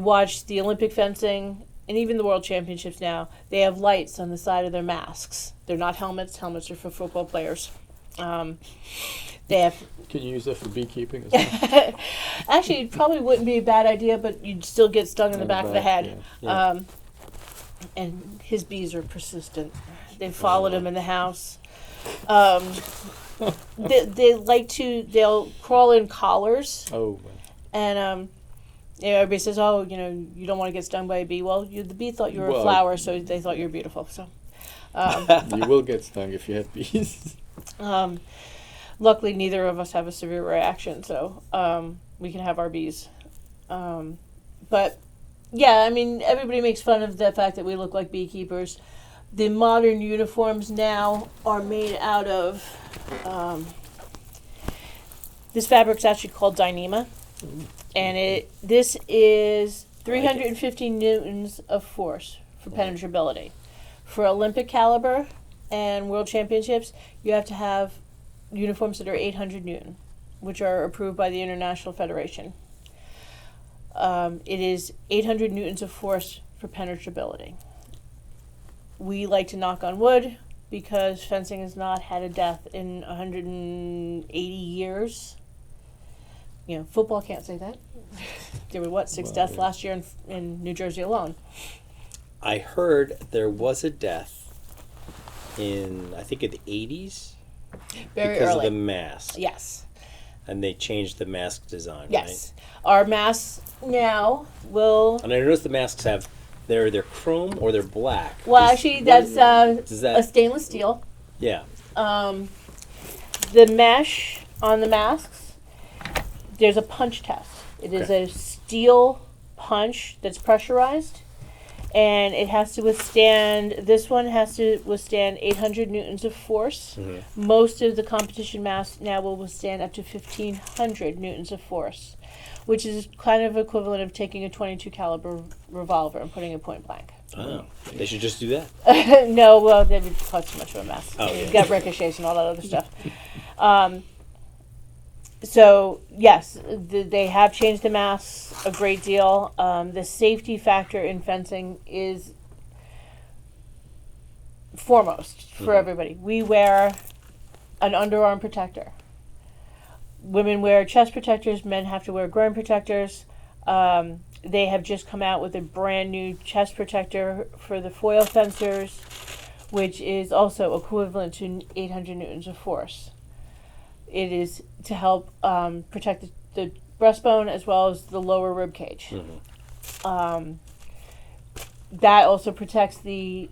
you watch the Olympic fencing and even the World Championships now, they have lights on the side of their masks. They're not helmets. Helmets are for football players. They have. Can you use that for beekeeping as well? Actually, it probably wouldn't be a bad idea, but you'd still get stung in the back of the head. Yeah. And his bees are persistent. They followed him in the house. They'll crawl in collars. Oh. And everybody says, oh, you don't want to get stung by a bee. Well, the bee thought you were a flower, so they thought you were beautiful. So you will get stung if you have bees. Luckily, neither of us have a severe reaction, so we can have our bees. But, yeah, I mean, everybody makes fun of the fact that we look like beekeepers. The modern uniforms now are made out of, this fabric's actually called Dyneema, and this is 350 newtons of force for penetrability. For Olympic caliber and World Championships, you have to have uniforms that are 800 newton, which are approved by the International Federation. It is 800 newtons of force for penetrability. We like to knock on wood because fencing has not had a death in 180 years. Football can't say that. There were, 6 deaths last year in New Jersey alone. I heard there was a death in, I think, in the 80s. Very because early. of the mask. Yes. And they changed the mask design, yes. Right? Our masks now will... And I noticed the masks have... They're chrome or they're black. Well, actually, that's a stainless steel. Yeah. The mesh on the masks, there's a punch test. It is a steel punch that's pressurized, and it has to withstand, this one has to withstand 800 newtons of force. Mm-hmm. Most of the competition masks now will withstand up to 1,500 newtons of force, which is kind of equivalent of taking a .22 caliber revolver and putting it point blank. Oh, they should just do that. No, well, they would cost too much of a mess. Oh, You've got ricochets and all that other stuff. So, yes, they have changed the masks a great deal. The safety factor in fencing is foremost for everybody. We wear an underarm protector. Women wear chest protectors. Men have to wear groin protectors. They have just come out with a brand new chest protector for the foil fencers, which is also equivalent to 800 newtons of force. It is to help protect the breastbone as well as the lower rib cage. Mm-hmm. That also protects the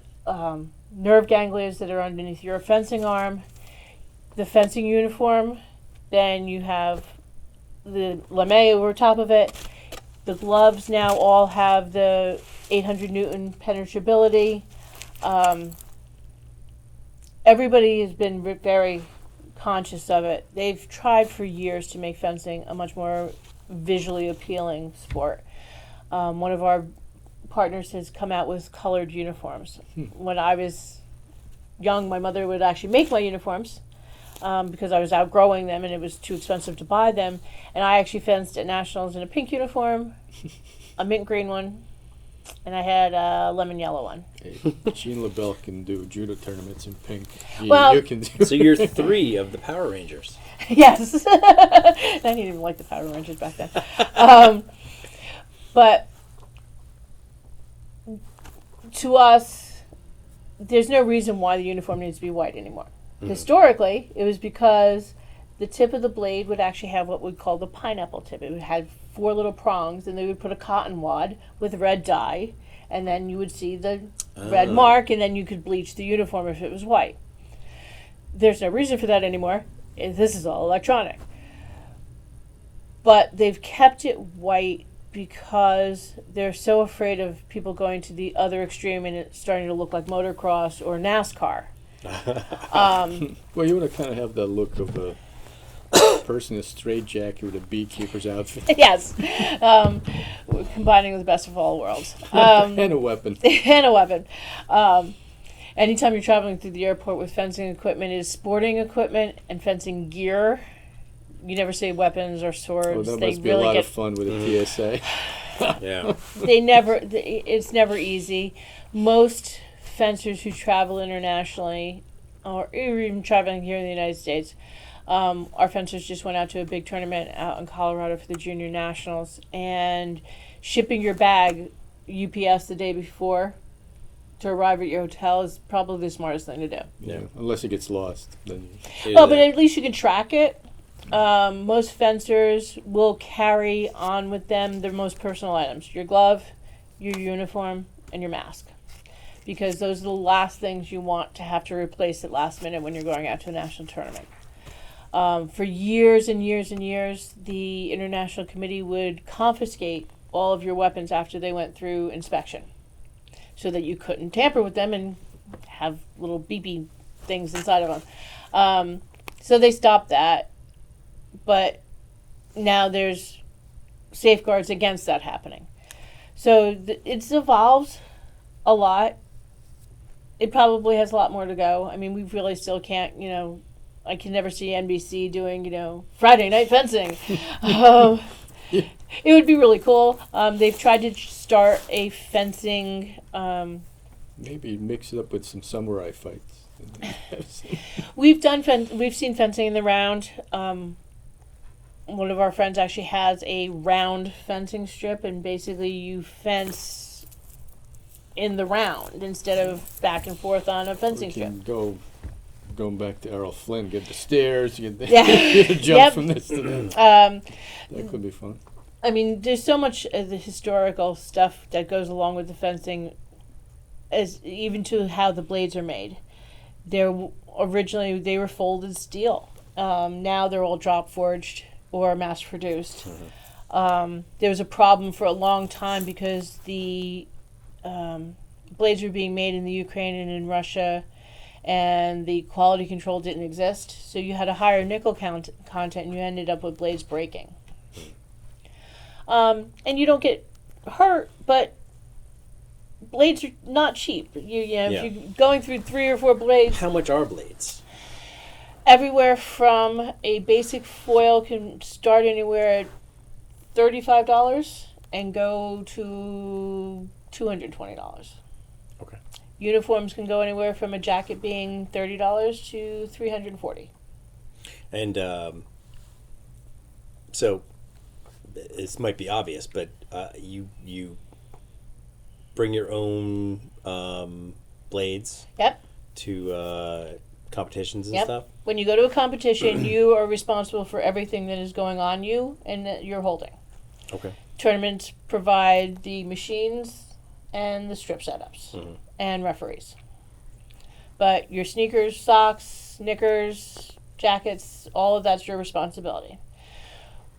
nerve ganglia that are underneath your fencing arm. The fencing uniform, then you have the lame over top of it. The gloves now all have the 800 Newton penetrability. Everybody has been very conscious of it. They've tried for years to make fencing a much more visually appealing sport. One of our partners has come out with colored uniforms. When I was young, my mother would actually make my uniforms because I was outgrowing them and it was too expensive to buy them. And I actually fenced at Nationals in a pink uniform, a mint green one, and I had a lemon yellow one. Hey, Jean LaBelle can do judo tournaments in pink. You can do. So you're 3 of the Power Rangers. Yes. I didn't even like the Power Rangers back then. But to us, there's no reason why the uniform needs to be white anymore. Mm-hmm. Historically, it was because the tip of the blade would actually have what we call the pineapple tip. It would have 4 little prongs, and they would put a cotton wad with red dye, and then you would see the red mark, and then you could bleach the uniform if it was white. There's no reason for that anymore. This is all electronic. But they've kept it white because they're so afraid of people going to the other extreme and it starting to look like motocross or NASCAR. Well, you want to kind of have that look of a person in a straitjacket with a beekeeper's outfit. Yes. Combining the best of all worlds. And a weapon. And a weapon. Anytime you're traveling through the airport with fencing equipment, it is sporting equipment and fencing gear. You never say weapons or swords. Oh, that must be a lot of fun with a PSA. Yeah. It's never easy. Most fencers who travel internationally, or even traveling here in the United States, our fencers just went out to a big tournament out in Colorado for the Junior Nationals, and shipping your bag UPS the day before to arrive at your hotel is probably the smartest thing to do. Yeah. Unless it gets lost, then. Well, but at least you can track it. Most fencers will carry on with them their most personal items: your glove, your uniform, and your mask. Because those are the last things you want to have to replace at last minute when you're going out to a national tournament. For years and years and years, the International Committee would confiscate all of your weapons after they went through inspection, so that you couldn't tamper with them and have little beepy things inside of them. So they stopped that, but now there's safeguards against that happening. So it's evolved a lot. It probably has a lot more to go. I mean, we really still can't, I can never see NBC doing, Friday night fencing. It would be really cool. They've tried to start a fencing. Maybe mix it up with some samurai fights. We've seen fencing in the round. One of our friends actually has a round fencing strip, and basically you fence in the round instead of back and forth on a fencing strip. Going back to Errol Flynn, get the stairs, get the jump Yep. from this to that. That could be fun. I mean, there's so much of the historical stuff that goes along with the fencing, as even to how the blades are made. Originally they were folded steel. Now they're all drop forged or mass produced. Mm-hmm. There was a problem for a long time because the blades were being made in the Ukraine and in Russia, and the quality control didn't exist. So you had a higher nickel content, and you ended up with blades breaking. And you don't get hurt, but blades are not cheap. If you're going through 3 or 4 blades. How much are blades? Everywhere from a basic foil can start anywhere at $35 and go to $220. Okay. Uniforms can go anywhere from a jacket being $30 to $340. And so this might be obvious, but you bring your own blades. Yep. To competitions and Yep. stuff. When you go to a competition, you are responsible for everything that is going on you and that you're holding. Okay. Tournaments provide the machines and the strip setups and referees. But your sneakers, socks, knickers, jackets, all of that's your responsibility.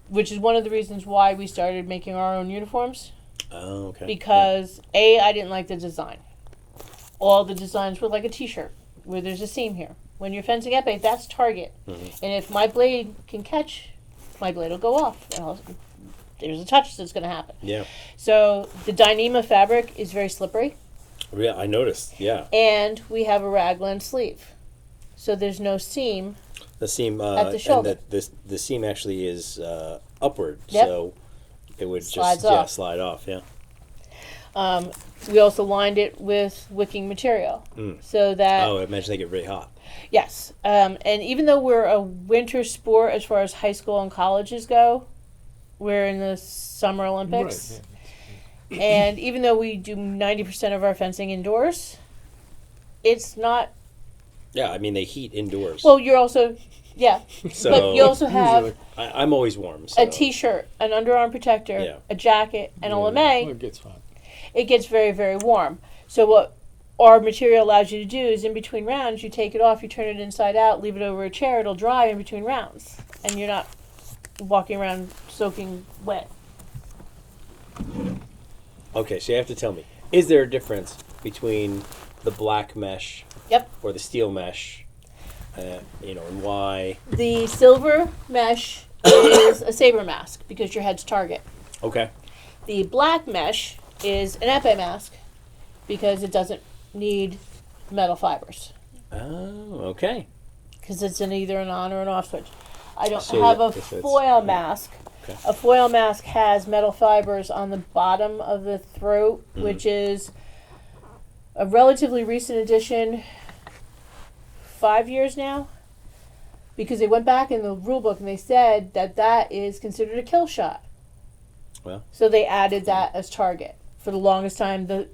Which is one of the reasons why we started making our own uniforms. Oh, okay. Because I didn't like the design. All the designs were like a t-shirt where there's a seam here. When you're fencing epee, that's target. Mm-hmm. And if my blade can catch, my blade will go off. And there's a touch that's going to happen. Yeah. So the Dyneema fabric is very slippery. Yeah, I noticed. Yeah. And we have a raglan sleeve. So there's no seam. The seam at the shoulder. And the seam actually is upward, yep. So it would Slides just off. Slide off. Yeah. We also lined it with wicking material, so that. Oh, I imagine they get really hot. Yes, and even though we're a winter sport as far as high school and colleges go, we're in the Summer Olympics, right, and even though we do 90% of our fencing indoors, it's not. Yeah, I mean they heat indoors. Well, you're also. Yeah, so but you also have I'm always warm. So. A t-shirt, an underarm protector, a jacket, and a lame. Well, it gets hot. It gets very, very warm. So what our material allows you to do is in between rounds, you take it off, you turn it inside out, leave it over a chair, it'll dry in between rounds. And you're not walking around soaking wet. Okay, so you have to tell me, is there a difference between the black mesh or the steel mesh, and why? The silver mesh is a saber mask because your head's target. Okay. The black mesh is an epee mask because it doesn't need metal fibers. Oh, okay. Because it's either an on or an off switch. I don't have a foil mask Okay. A foil mask has metal fibers on the bottom of the throat, which is a relatively recent addition, 5 years now, because they went back in the rule book and they said that is considered a kill shot. Well. So they added that as target. For the longest time, the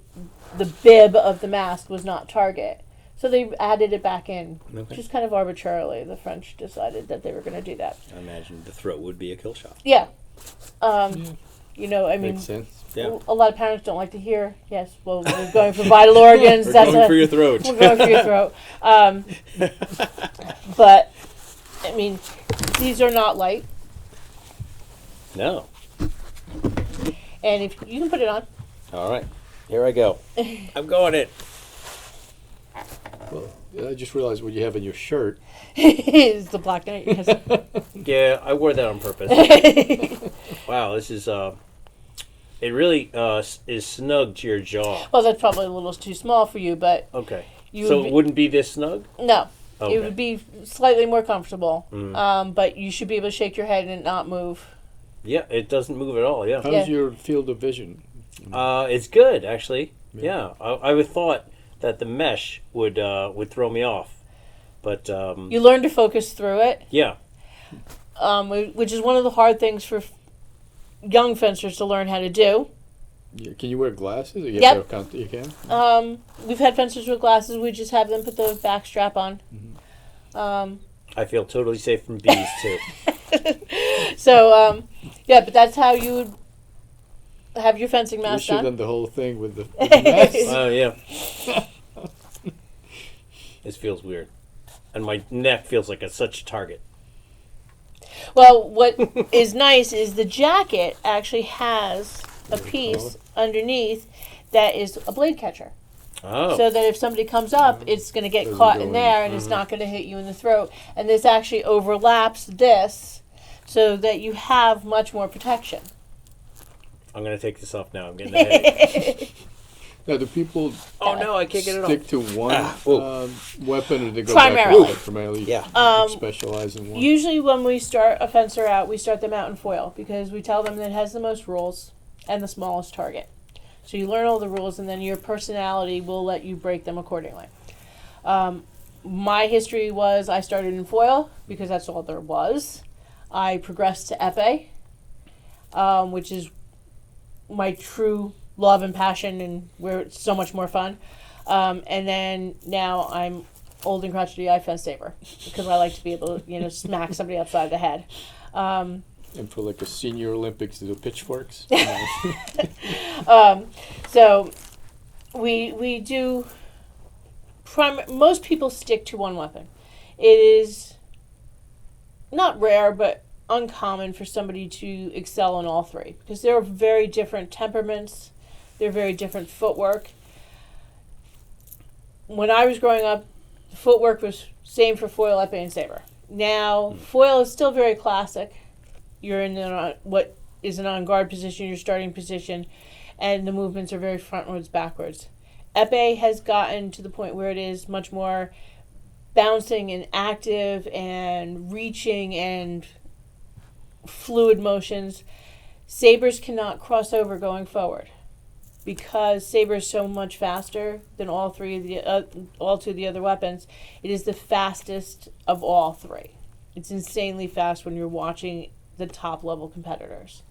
bib of the mask was not target. So they added it back in, just kind of arbitrarily. The French decided that they were going to do that. I imagine the throat would be a kill shot. Yeah. You know, I mean, Makes sense. Yeah. a lot of parents don't like to hear, yes, well, we're going for vital organs. We're going for your throat. We're going for your throat. But, I mean, these are not light. No. And if you can put it on. All right. Here I go. I'm going in. Well, I just realized what you have in your shirt. Is the Black Knight. Yes. Yeah, I wore that on purpose. Wow, this is it really is snug to your jaw. Well, that's probably a little too small for you, but Okay. you So would it wouldn't be this snug? no, Okay. it would be slightly more comfortable. But you should be able to shake your head and not move. Yeah, it doesn't move at all. Yeah. How's your field of vision? It's good actually. Yeah. I would thought that the mesh would throw me off, but You learn to focus through it. yeah. Which is one of the hard things for young fencers to learn how to do. Yeah, can you wear glasses? Or you Yep. have to you can? We've had fencers with glasses. We just have them put the back strap on. I feel totally safe from bees too. So, yeah, but that's how you would have your fencing We mask should have on. done the whole thing with the mask. Oh yeah. This feels weird, and my neck feels like such a target. Well, what is nice is the jacket actually has a piece underneath that is a blade catcher. Oh. So that if somebody comes up, it's going to get Doesn't caught go in in. there and it's not going to hit you in the throat. And this actually overlaps this so that you have much more protection. I'm gonna take this off now. I'm getting a headache. Now, do people Oh no, I can't get it stick off. to one Oh. weapon, or they go Primarily. back and primarily Yeah. specialize in one? Usually when we start a fencer out, we start them out in foil because we tell them that it has the most rules and the smallest target. So you learn all the rules and then your personality will let you break them accordingly. My history was I started in foil because that's all there was. I progressed to epee, which is my true love and passion and where it's so much more fun. And then now I'm old and crotchety, I fence saber because I like to be able to, smack somebody upside the head. And for like a senior Olympics, do pitchforks? So we do. Most people stick to one weapon. It is not rare, but uncommon for somebody to excel in all three because they're very different temperaments. They're very different footwork. When I was growing up, the footwork was same for foil, epee, and saber. Now, foil is still very classic. You're in what is an on-guard position, your starting position, and the movements are very frontwards, backwards. Epee has gotten to the point where it is much more bouncing and active and reaching and fluid motions. Sabers cannot cross over going forward because saber is so much faster than all two of the other weapons. It is the fastest of all three. It's insanely fast when you're watching the top level competitors.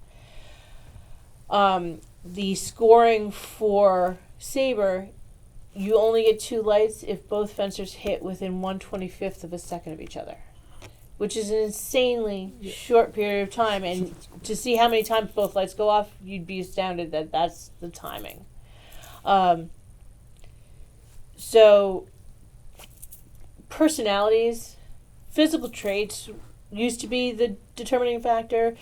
The scoring for saber, you only get 2 lights if both fencers hit within 1/25th of a second of each other, which is an insanely short period of time. And to see how many times both lights go off, you'd be astounded that that's the timing. So personalities, physical traits used to be the determining factor.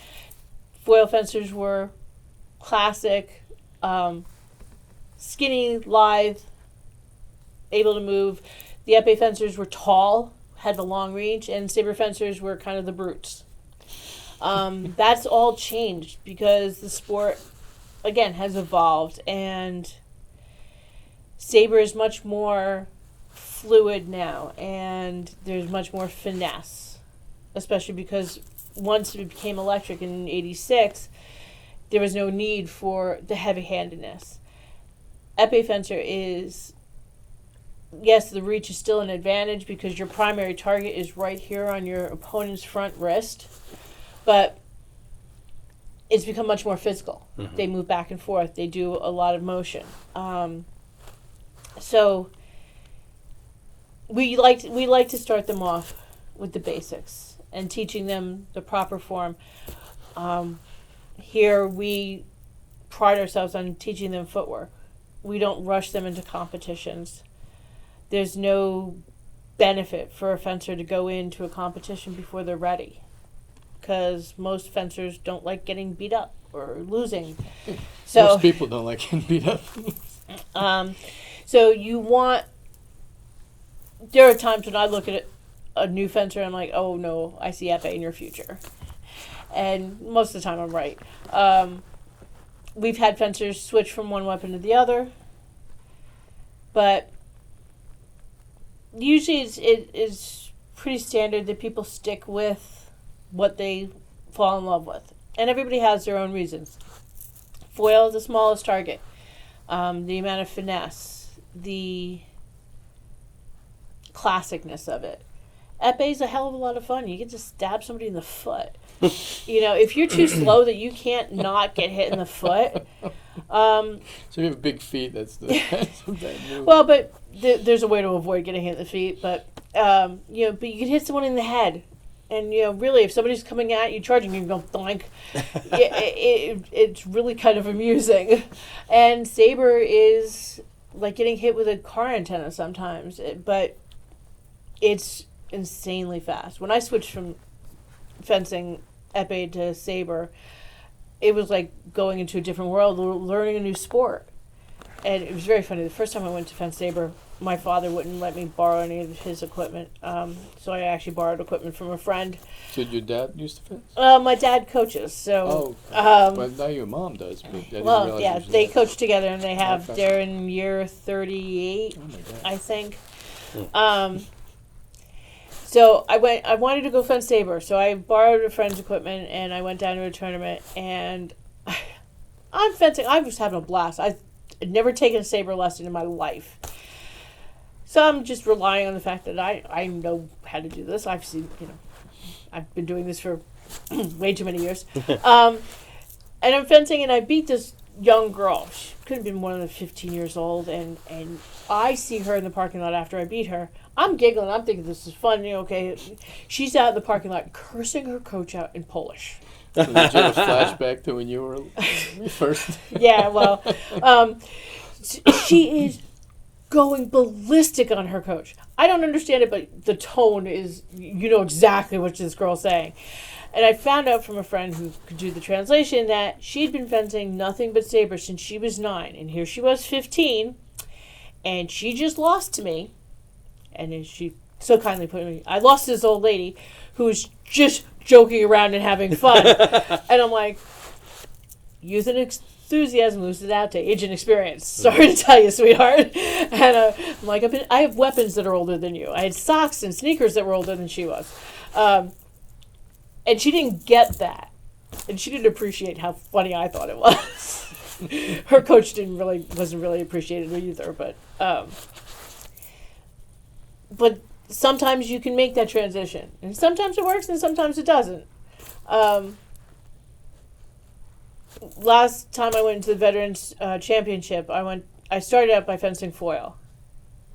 Foil fencers were classic, skinny, lithe, able to move. The epee fencers were tall, had the long reach, and saber fencers were kind of the brutes. That's all changed because the sport, again, has evolved, and saber is much more fluid now, and there's much more finesse, especially because once it became electric in '86, there was no need for the heavy-handedness. Epee fencer is, yes, the reach is still an advantage because your primary target is right here on your opponent's front wrist, but it's become much more physical. Mm-hmm. They move back and forth. They do a lot of motion. So we like to start them off with the basics and teaching them the proper form. Here we pride ourselves on teaching them footwork. We don't rush them into competitions. There's no benefit for a fencer to go into a competition before they're ready, because most fencers don't like getting beat up or losing. So most people don't like getting beat up. So you want. There are times when I look at a new fencer and I'm like, oh no, I see epee in your future, and most of the time I'm right. We've had fencers switch from one weapon to the other, but usually it is pretty standard that people stick with what they fall in love with. And everybody has their own reasons. Foil is the smallest target. The amount of finesse, the classicness of it. Epee is a hell of a lot of fun. You get to stab somebody in the foot. If you're too slow that you can't not get hit in the foot. So you have big feet. That's the bad move. Well, but there's a way to avoid getting hit in the feet. But but you can hit someone in the head, and really, if somebody's coming at you, charging, you can go doink. It's really kind of amusing. And saber is like getting hit with a car antenna sometimes, but it's insanely fast. When I switched from fencing epee to saber, it was like going into a different world, learning a new sport. And it was very funny. The first time I went to fence saber, my father wouldn't let me borrow any of his equipment, so I actually borrowed equipment from a friend. So your dad used to fence? My dad coaches, so. Well, now your mom does, but I didn't realize yeah, it was they that. coach together, and they have. Okay. They're in year 38, Oh my God. I think. So I wanted to go fence saber, so I borrowed a friend's equipment, and I went down to a tournament, and I'm fencing. I was having a blast. I'd never taken a saber lesson in my life. So I'm just relying on the fact that I know how to do this. I've seen, I've been doing this for way too many years. And I'm fencing, and I beat this young girl. She could have been more than 15 years old, and I see her in the parking lot after I beat her. I'm giggling. I'm thinking this is fun. Okay, she's out in the parking lot cursing her coach out in Polish. Did you have a flashback to when you were first? Yeah, well, she is going ballistic on her coach. I don't understand it, but the tone is, exactly what this girl's saying. And I found out from a friend who could do the translation that she'd been fencing nothing but saber since she was 9. And here she was 15, and she just lost to me. And then she so kindly put me, I lost to this old lady who was just joking around and having fun. And I'm like, youth and enthusiasm loses out to age and experience. Sorry to tell you, sweetheart. And I'm like, I have weapons that are older than you. I had socks and sneakers that were older than she was. And she didn't get that. And she didn't appreciate how funny I thought it was. Her coach wasn't really appreciated either, but sometimes you can make that transition. And sometimes it works and sometimes it doesn't. Last time I went to the Veterans Championship, I started out by fencing foil.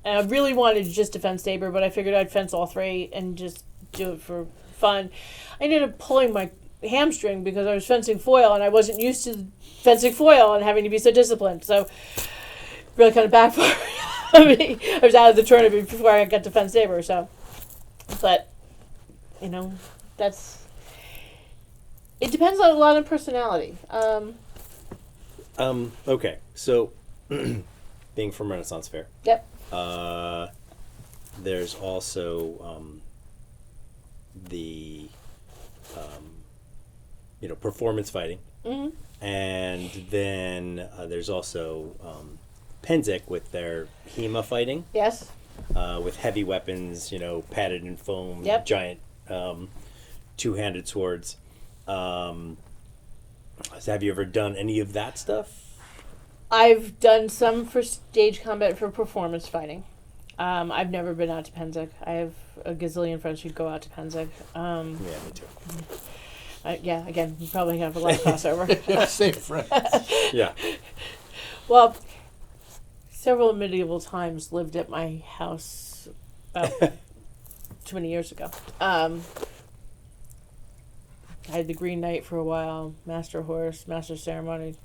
And I really wanted just to fence saber, but I figured I'd fence all 3 and just do it for fun. I ended up pulling my hamstring because I was fencing foil and I wasn't used to fencing foil and having to be so disciplined. So really kind of backfired on me. I was out of the tournament before I got to fence saber. So, but it depends a lot on personality. Okay, so being from Renaissance Fair. Yep. There's also the performance fighting, and then there's also Pennsic with their HEMA fighting. Yes. With heavy weapons, padded in foam, Yep. giant two-handed swords. So have you ever done any of that stuff? I've done some for stage combat for performance fighting. I've never been out to Penzig. I have a gazillion friends who go out to Penzig. Yeah, me too. Yeah, again, you probably have a lot of crossover. Same friends. Yeah. Well, several medieval times lived at my house about 20 years ago. I had the Green Knight for a while, Master Horse, Master Ceremony.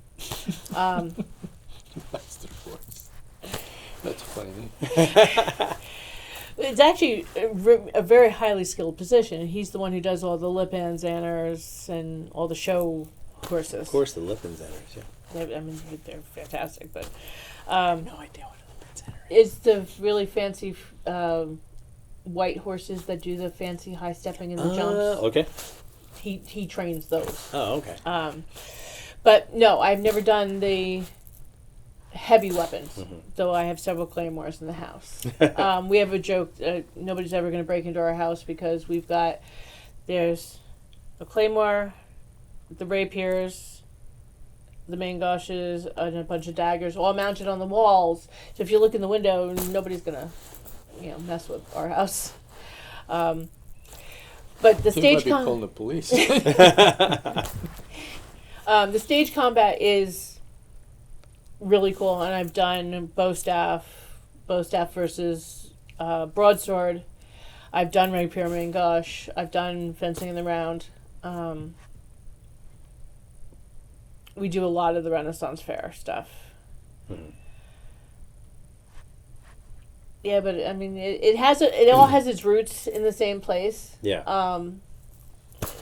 Master Horse. That's funny. It's actually a very highly skilled position. He's the one who does all the Lippens, Anners, and all the show horses. Of course, the Lippens Anners, yeah. I mean, they're fantastic, but I have no idea what a Lippens Anner is. it's the really fancy white horses that do the fancy high stepping and the jumps. Okay. He trains those. Oh, okay. But no, I've never done the heavy weapons, though I have several claymores in the house. We have a joke, nobody's ever going to break into our house because there's a claymore, the rapiers, the mangoshes, and a bunch of daggers all mounted on the walls. So if you look in the window, nobody's going to mess with our house. But the stage might be calling the police. the stage combat is really cool, and I've done bow staff versus broadsword. I've done rapier mangosh. I've done fencing in the round. We do a lot of the Renaissance Fair stuff. Yeah, but I mean, it all has its roots in the same place. Yeah.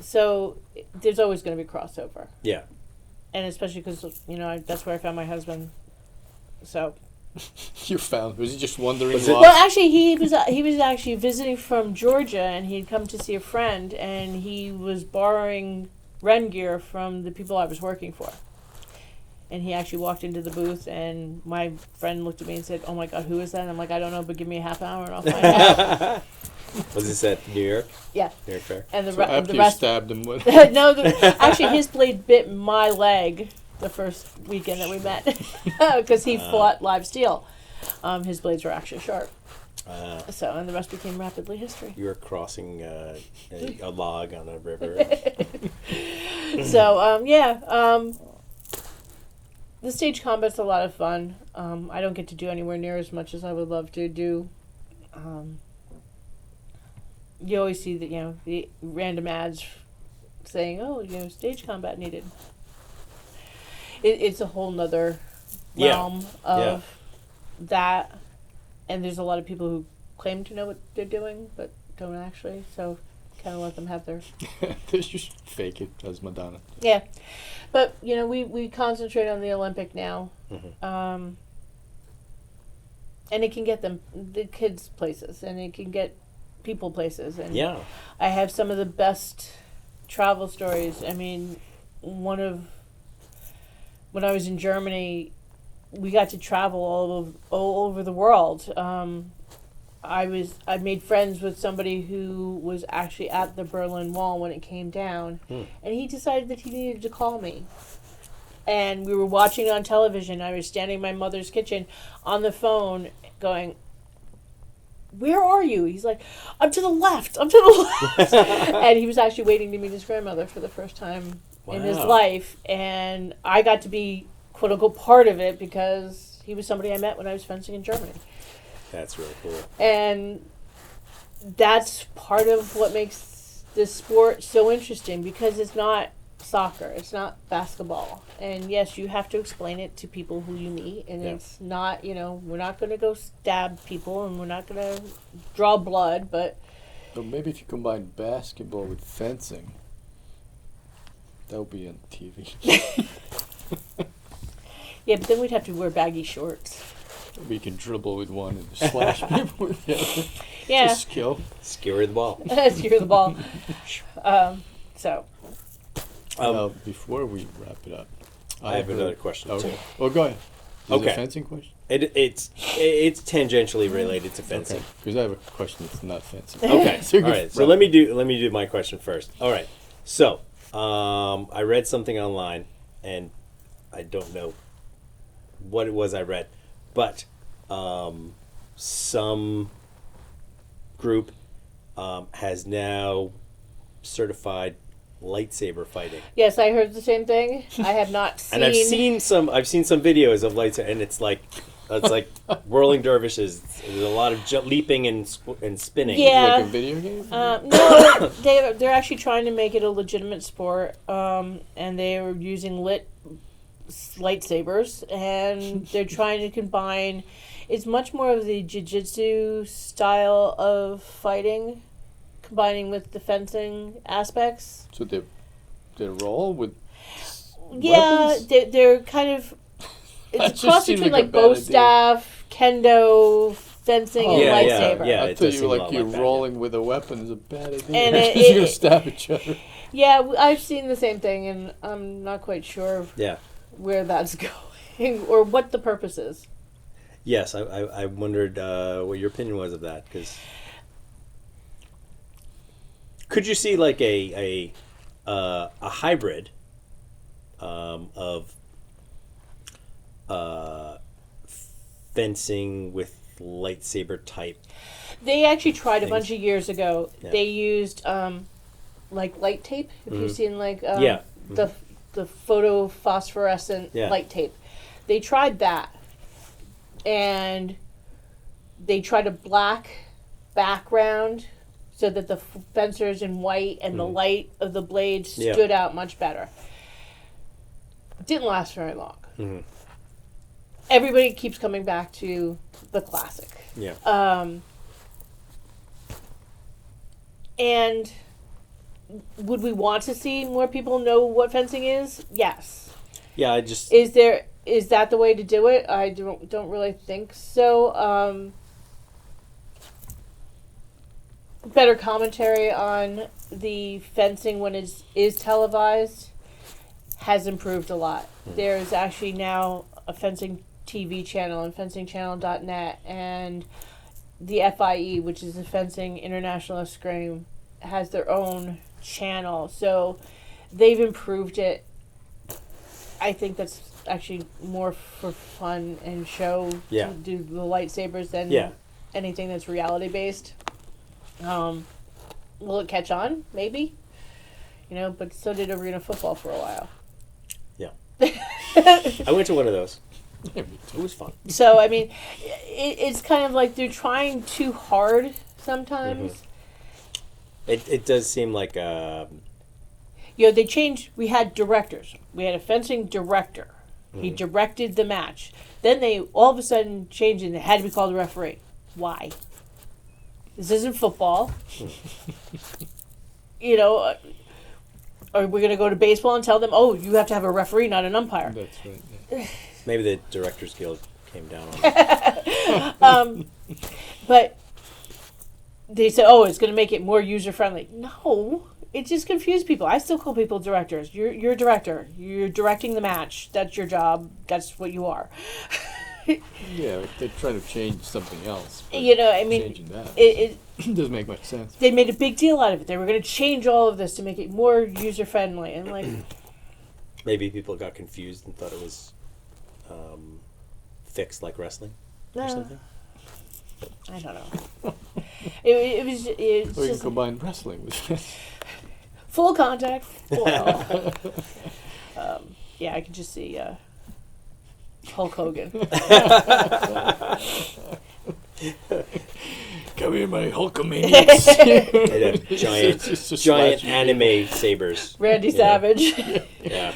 So there's always going to be crossover. Yeah. And especially because, that's where I found my husband. So. Was he just wandering off? Well, actually, he was actually visiting from Georgia, and he'd come to see a friend, and he was borrowing Ren gear from the people I was working for. And he actually walked into the booth, and my friend looked at me and said, "Oh my God, who is that?" And I'm like, "I don't know, but give me a half hour and I'll find out." Was this at New York? Yeah. New York Fair? And after the you rest stabbed him with no, actually his blade bit my leg the first weekend that we met because he fought live steel. His blades were actually sharp. And the rest became rapidly history. You were crossing a log on a river. So, the stage combat's a lot of fun. I don't get to do anywhere near as much as I would love to do. You always see the random ads saying, "Oh, stage combat needed." It's a whole nother realm of that, and there's a lot of people who claim to know what they're doing but don't actually. So, kind of let them have their. They just fake it as Madonna. Yeah, but we concentrate on the Olympic now, and it can get the kids places, and it can get people places, and I have some of the best travel stories. I mean, when I was in Germany, we got to travel all over the world. I made friends with somebody who was actually at the Berlin Wall when it came down, and he decided that he needed to call me. And we were watching it on television. I was standing in my mother's kitchen on the phone going, "Where are you?" He's like, I'm to the left. And he was actually waiting to meet his grandmother for the first time in his life. And I got to be, quote unquote, part of it because he was somebody I met when I was fencing in Germany. That's really cool. And that's part of what makes this sport so interesting, because it's not soccer, it's not basketball. And yes, you have to explain it to people who you meet, and it's not, we're not going to go stab people, and we're not going to draw blood, but maybe if you combine basketball with fencing, that would be on TV. Yeah, but then we'd have to wear baggy shorts. Maybe you can dribble with one and slash people with the other. Yeah. It's a skill. Skewer the ball. Skewer the ball. Before we wrap it up, I have another question too. Oh, go ahead. Is it Okay. a fencing question? It's tangentially related to fencing. Because I have a question that's not fencing. Okay. So All right. So let me do my question first. All right. So I read something online, and I don't know what it was I read, but some group has now certified lightsaber fighting. Yes, I heard the same thing. I have not seen. And I've seen some videos of lightsaber, and it's like whirling dervishes. There's a lot of leaping and spinning. Yeah. Like a video game? No, they're actually trying to make it a legitimate sport, and they are using lit lightsabers, and they're trying to combine. It's much more of the jiu-jitsu style of fighting, combining with the fencing aspects. So they roll with Yeah, weapons? they're kind of. That It's just a cross seems between like a like bad bow idea. staff, kendo, fencing, Oh, and yeah, lightsaber. yeah. I it thought does you seem were a like lot you're like that, rolling with a weapon is a bad idea. And You're gonna stab each other. Yeah, I've seen the same thing, and I'm not quite sure Yeah. where that's going or what the purpose is. Yes, I wondered what your opinion was of that, because could you see like a hybrid of fencing with lightsaber type? They actually tried a Things. bunch of years ago. Yeah. They used like light tape. If you've seen like Yeah. the photo phosphorescent Yeah. light tape, they tried that, and they tried a black background so that the fencers in white and the light of the blade Yeah. stood out much better. Didn't last very long. Mm-hmm. Everybody keeps coming back to the classic. Yeah. And would we want to see more people know what fencing is? Yes. Yeah, I just Is that the way to do it? I don't really think so. Better commentary on the fencing when it is televised has improved a lot. There's actually now a fencing TV channel on fencingchannel.net, and the FIE, which is the Fencing International Scrim, has their own channel. So they've improved it. I think that's actually more for fun and show Yeah. to do the lightsabers than Yeah. anything that's reality based. Will it catch on? Maybe. But so did arena football for a while. Yeah. I went to one of those. Yeah, me It was fun. So, I mean, it's kind of like they're trying too hard sometimes. It does seem like They changed. We had directors. We had a fencing director. He directed the match. Then they all of a sudden changed and it had to be called a referee. Why? This isn't football. Are we going to go to baseball and tell them, oh, you have to have a referee, not an umpire? That's right. Yeah. maybe the Directors Guild came down on it. But they said, oh, it's going to make it more user-friendly. No, it just confused people. I still call people directors. You're a director. You're directing the match. That's your job. That's what you are. Yeah, they're trying to change something else. but I mean, changing that it doesn't make much sense. they made a big deal out of it. They were going to change all of this to make it more user-friendly. And like, Maybe people got confused and thought it was fixed like wrestling or something. I don't know. It was Or you can just combine wrestling with full contact. Well, yeah, I could just see Hulk Hogan. Come here, my Hulkamaniacs. They had giant slash anime sabers. Randy Savage. Yeah.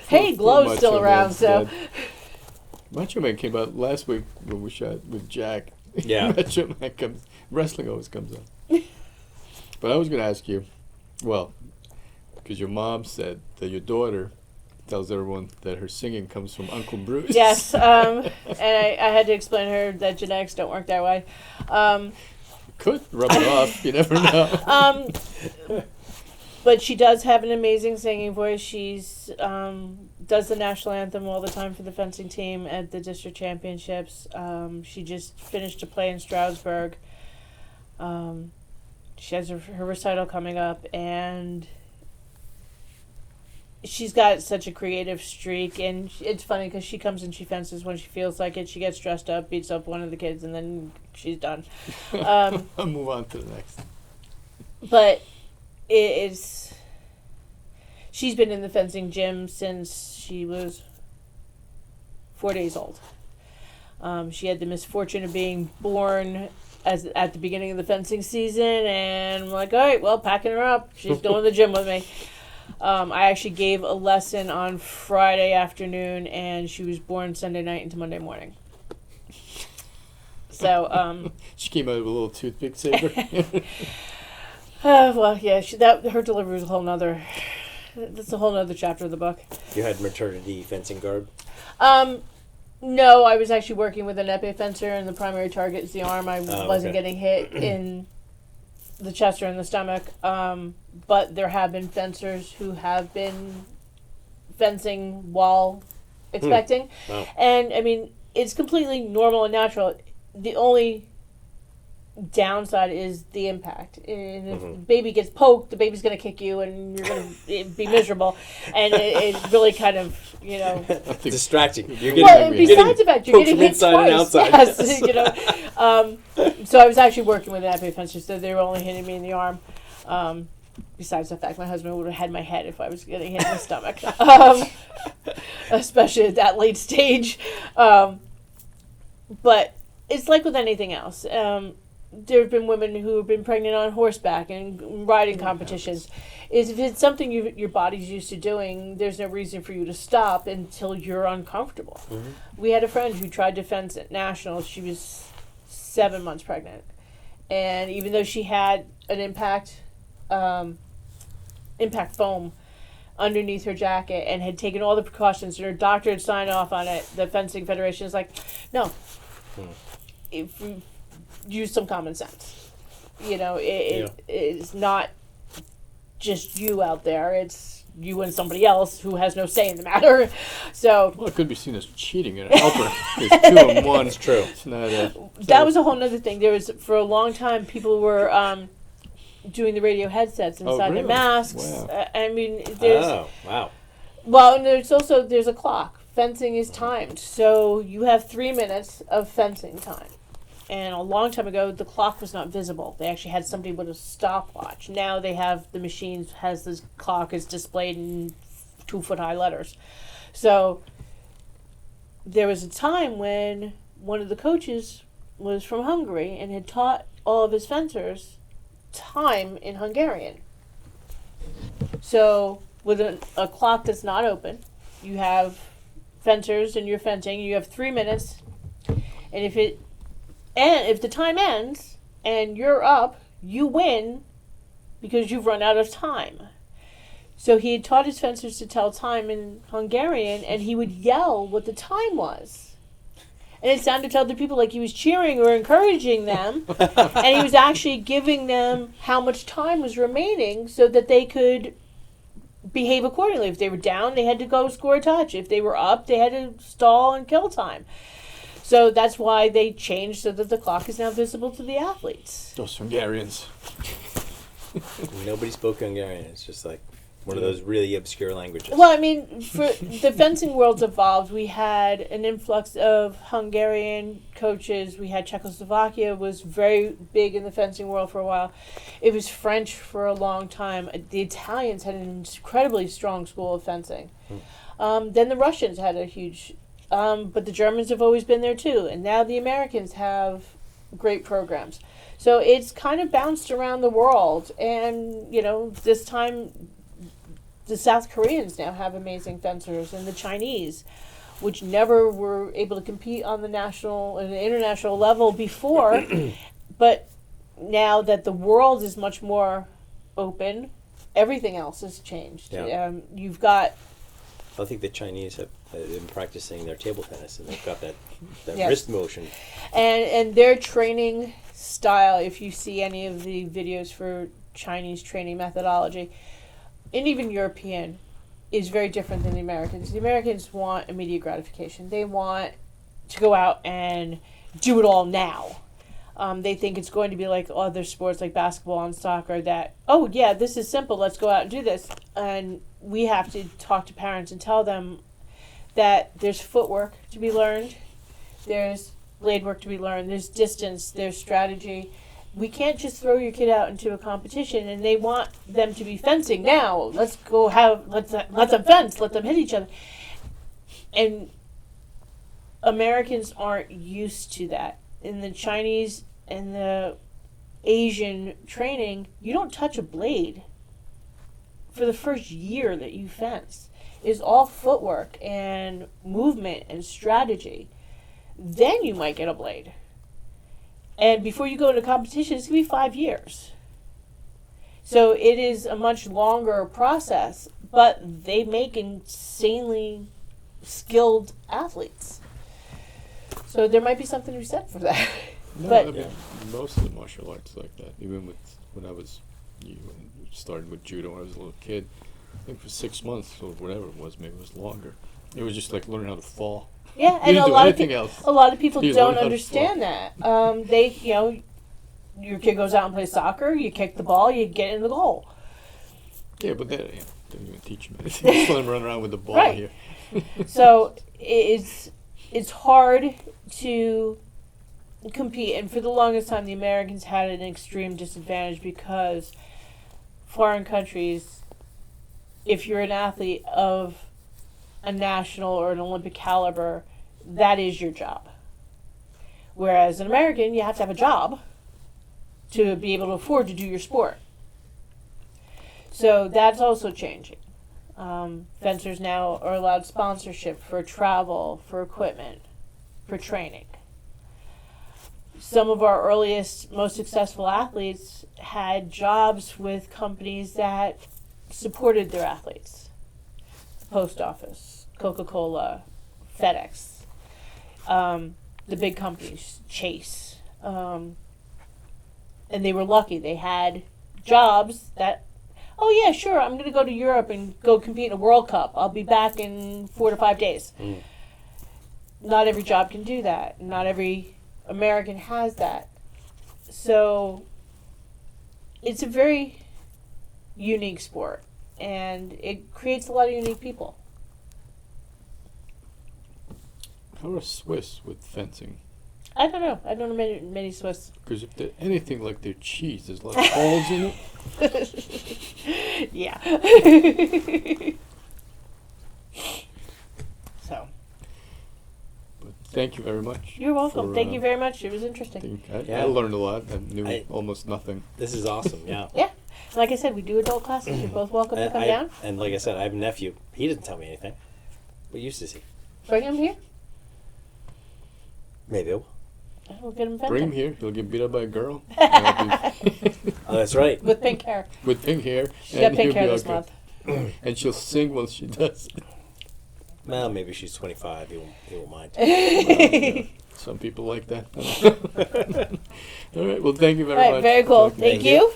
Hey, Glow's still Macho around, Man's so. dead. Macho Man came out last week when we shot with Jack. Yeah. Macho Man comes. Wrestling always comes up. But I was going to ask you, well, because your mom said that your daughter tells everyone that her singing comes from Uncle Bruce. Yes, and I had to explain to her that genetics don't work that way. Could rub it off. You never know. But she does have an amazing singing voice. She's does the national anthem all the time for the fencing team at the district championships. She just finished a play in Stroudsburg. She has her recital coming up, and she's got such a creative streak, and it's funny because she comes and she fences when she feels like it. She gets dressed up, beats up one of the kids, and then she's done. I'll move on to the next. But it's... She's been in the fencing gym since she was 4 days old. She had the misfortune of being born at the beginning of the fencing season, and I'm like, all right, well, packing her up. She's going to the gym with me. I actually gave a lesson on Friday afternoon, and she was born Sunday night into Monday morning. So, she came out with a little toothpick saber. well, yeah, her delivery was a whole nother... That's a whole other chapter of the book. You had maternity fencing garb? No, I was actually working with an epee fencer, and the primary target is the arm. I wasn't getting hit in the chest or in the stomach. But there have been fencers who have been fencing while expecting. Wow. And, I mean, it's completely normal and natural. The only downside is the impact. And if the baby gets poked, the baby's going to kick you, and you're going to be miserable. And it really kind of, distracting. You're besides the fact you're poked getting from hit inside twice. and outside. Yes, so I was actually working with an epee fencer, so they were only hitting me in the arm. Besides the fact my husband would have had my head if I was getting hit in the stomach, especially at that late stage. But it's like with anything else. There have been women who have been pregnant on horseback and riding competitions. If it's something your body's used to doing, there's no reason for you to stop until you're uncomfortable. We had a friend who tried to fence at nationals. She was 7 months pregnant, and even though she had an impact foam underneath her jacket and had taken all the precautions, and her doctor had signed off on it, the fencing federation is like, no. If you use some common sense, it's not just you out there, it's you and somebody else who has no say in the matter. So it could be seen as cheating and a helper. It's 2 and 1. It's true. It's not that was a whole nother thing. There was, for a long time, people were doing the radio headsets inside their masks. Wow. I mean, there's... Oh, wow. Well, and there's a clock. Fencing is timed, so you have 3 minutes of fencing time. And a long time ago, the clock was not visible. They actually had somebody with a stopwatch. Now they have the machines, has this clock is displayed in 2-foot-high letters. So there was a time when one of the coaches was from Hungary and had taught all of his fencers time in Hungarian. So with a clock that's not open, you have fencers and you're fencing, you have 3 minutes, and if the time ends and you're up, you win because you've run out of time. So he had taught his fencers to tell time in Hungarian, and he would yell what the time was. And it sounded to other people like he was cheering or encouraging them, and he was actually giving them how much time was remaining so that they could behave accordingly. If they were down, they had to go score a touch. If they were up, they had to stall and kill time. So that's why they changed so that the clock is now visible to the athletes. Those Hungarians. Nobody spoke Hungarian. It's just like one of those really obscure languages. Well, I mean, for the fencing world's evolved. We had an influx of Hungarian coaches. We had Czechoslovakia was very big in the fencing world for a while. It was French for a long time. The Italians had an incredibly strong school of fencing. Then the Russians had a huge... but the Germans have always been there too. And now the Americans have great programs. So it's kind of bounced around the world. And, this time... the South Koreans now have amazing fencers, and the Chinese, which never were able to compete on the national and the international level before. But now that the world is much more open, everything else has changed. Yeah. You've got... I think the Chinese have been practicing their table tennis, and they've got that Yes. wrist motion. And their training style, if you see any of the videos for Chinese training methodology... and even European, is very different than the Americans. The Americans want immediate gratification. They want to go out and do it all now. They think it's going to be like other sports like basketball and soccer that, oh yeah, this is simple, let's go out and do this. And we have to talk to parents and tell them that there's footwork to be learned, there's blade work to be learned, there's distance, there's strategy. We can't just throw your kid out into a competition and they want them to be fencing now. Let's let them fence, let them hit each other. And Americans aren't used to that. In the Chinese and the Asian training, you don't touch a blade for the first year that you fence. It's all footwork and movement and strategy. Then you might get a blade. And before you go into competition, it's going to be 5 years. So it is a much longer process, but they make insanely skilled athletes. So there might be something to be said for that. No, But I mean, most of the martial arts like that. Even with when I was started with judo when I was a little kid. I think for 6 months or whatever it was, maybe it was longer. It was just like learning how to fall. yeah, You and didn't a do lot of anything people, else. a lot of people You don't learn how to understand that. They, your kid goes out and plays soccer. You kick the ball, you get in the goal. Yeah, but they didn't even teach him anything. Just let him run around with the ball Right. here. So it's hard to compete, and for the longest time, the Americans had an extreme disadvantage because foreign countries, if you're an athlete of a national or an Olympic caliber, that is your job. Whereas an American, you have to have a job to be able to afford to do your sport. So that's also changing. Fencers now are allowed sponsorship for travel, for equipment, for training. Some of our earliest, most successful athletes had jobs with companies that supported their athletes. The post office, Coca-Cola, FedEx, the big companies, Chase. And they were lucky. They had jobs that, oh yeah, sure, I'm going to go to Europe and go compete in a World Cup. I'll be back in 4 to 5 days. Not every job can do that. Not every American has that. So it's a very unique sport, and it creates a lot of unique people. How are Swiss with fencing? I don't know. I don't know many Swiss. Because if they're anything like their cheese, there's a lot of holes in it. Yeah. So, But thank you very much. you're welcome. for, Thank you very much. It was interesting. I learned a lot. I knew I- almost nothing. This is awesome. Yeah. Yeah. Like I said, we do adult classes. You're both welcome to And come down. And like I said, I have a nephew. He doesn't tell me anything. What use is he? Bring him here. Maybe. And we'll get him Bring him fencing. here. He'll get beat up by a girl. And I'll be- Oh, that's right. With pink hair. with pink hair. She got and pink he'll hair be this okay. month. And she'll sing while she does it. Well, maybe she's 25. He won't mind. Yeah, some people like that. All right. Well, thank you very All right, much. very cool. Thank Thank you. you.